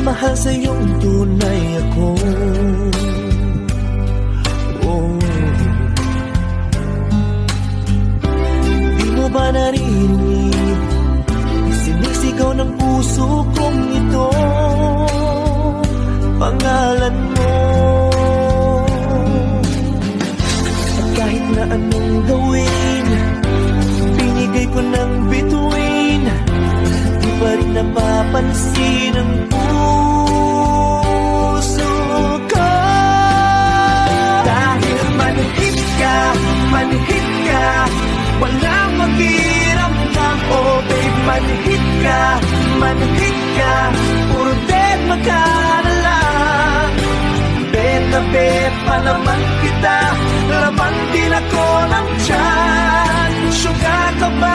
nagmamahal sa'yong tunay ako. Di mo ba narinig? Sinisigaw ng puso kong ito, pangalan mo. At kahit na anong gawin, binigay ko ng bituin, di pa rin napapansin ang puso ko. Dahil manhid ka, walang maghiramdam. Oh babe, manhid ka, puro deadma ka na lang. Bet na bet pa naman kita, laman din ako ng tiyan. Sugar ka ba?